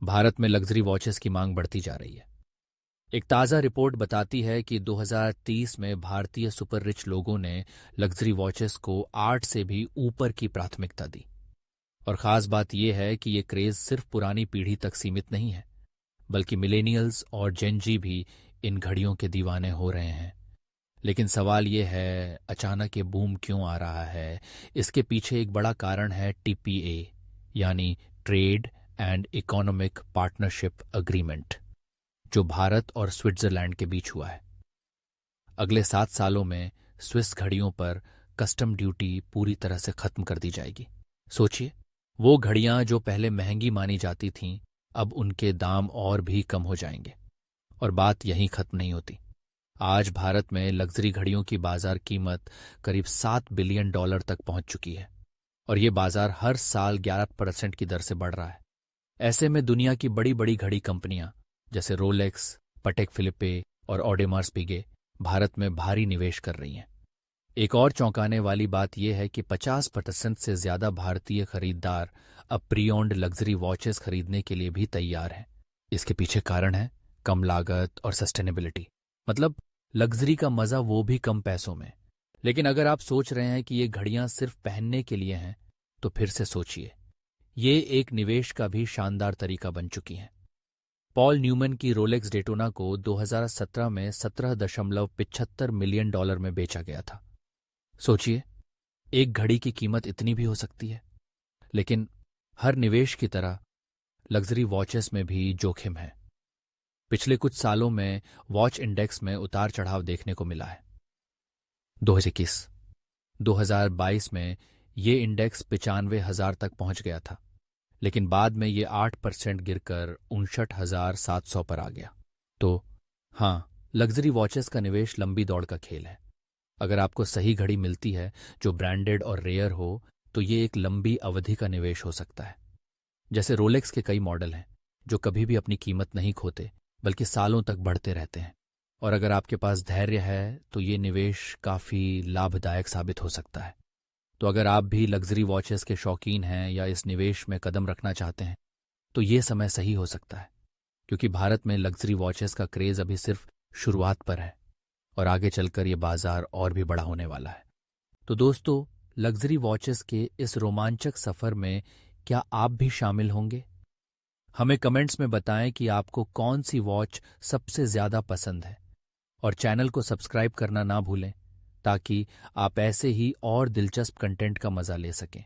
भारत में luxury watches की मांग बढ़ती जा रही है। एक ताज़ा रिपोर्ट बताती है कि 2030 में भारतीय सुपर रिच लोगों ने लग्जरी वॉचेस को 8 से भी ऊपर की प्राथमिकता दी। और ख़ास बात यह है कि ये क्रेज़ सिर्फ पुरानी पीढ़ी तक सीमित नहीं है, बल्कि मिलेनियल्स और जेन जी भी इन घड़ियों के दीवाने हो रहे हैं। लेकिन सवाल ये है, अचानक ये बूम क्यों आ रहा है? इसके पीछे एक बड़ा कारण है टीपीए, यानी trade and economic partnership agreement, जो भारत और स्विट्जरलैंड के बीच हुआ है। अगले 7 सालों में स्विस घड़ियों पर कस्टम ड्यूटी पूरी तरह से खत्म कर दी जाएगी। सोचिए, वो घड़ियां जो पहले महंगी मानी जाती थीं, अब उनके दाम और भी कम हो जाएंगे। और बात यहीं खत्म नहीं होती। आज भारत में लग्जरी घड़ियों की बाजार कीमत करीब $7 बिलियन तक पहुंच चुकी है, और ये बाजार हर साल 11% की दर से बढ़ रहा है। ऐसे में दुनिया की बड़ी बड़ी घड़ी कंपनियां जैसे रोलेक्स, पटेक फिलिपे और ऑडेमार्स पिगे भारत में भारी निवेश कर रही हैं। एक और चौंकाने वाली बात यह है कि 50% से ज्यादा भारतीय खरीदार अब प्री ओन्ड लग्जरी वॉचेस खरीदने के लिए भी तैयार हैं। इसके पीछे कारण है कम लागत और सस्टेनेबिलिटी, मतलब लग्जरी का मजा वो भी कम पैसों में। लेकिन अगर आप सोच रहे हैं कि ये घड़ियां सिर्फ पहनने के लिए हैं, तो फिर से सोचिए, ये एक निवेश का भी शानदार तरीका बन चुकी हैं। पॉल न्यूमैन की रोलेक्स डेटोना को 2017 में $17.75 मिलियन में बेचा गया था। सोचिए, एक घड़ी की कीमत इतनी भी हो सकती है। लेकिन हर निवेश की तरह लग्जरी वॉचेस में भी जोखिम है। पिछले कुछ सालों में वॉच इंडेक्स में उतार चढ़ाव देखने को मिला है। 2022 में ये इंडेक्स 95,000 तक पहुंच गया था, लेकिन बाद में ये 8% गिरकर 59,700 पर आ गया। तो हाँ, लग्जरी वॉचेस का निवेश लंबी दौड़ का खेल है। अगर आपको सही घड़ी मिलती है जो ब्रांडेड और रेयर हो, तो ये एक लंबी अवधि का निवेश हो सकता है। जैसे रोलेक्स के कई मॉडल हैं जो कभी भी अपनी कीमत नहीं खोते, बल्कि सालों तक बढ़ते रहते हैं। और अगर आपके पास धैर्य है तो ये निवेश काफ़ी लाभदायक साबित हो सकता है। तो अगर आप भी लग्जरी वॉचेस के शौकीन हैं या इस निवेश में कदम रखना चाहते हैं, तो ये समय सही हो सकता है, क्योंकि भारत में लग्जरी वॉचेस का क्रेज़ अभी सिर्फ शुरुआत पर है और आगे चलकर ये बाजार और भी बड़ा होने वाला है। तो दोस्तों, लग्जरी वॉचेस के इस रोमांचक सफ़र में क्या आप भी शामिल होंगे? हमें कमेंट्स में बताएं कि आपको कौन सी वॉच सबसे ज़्यादा पसंद है, और चैनल को सब्सक्राइब करना ना भूलें ताकि आप ऐसे ही और दिलचस्प कंटेंट का मज़ा ले सकें।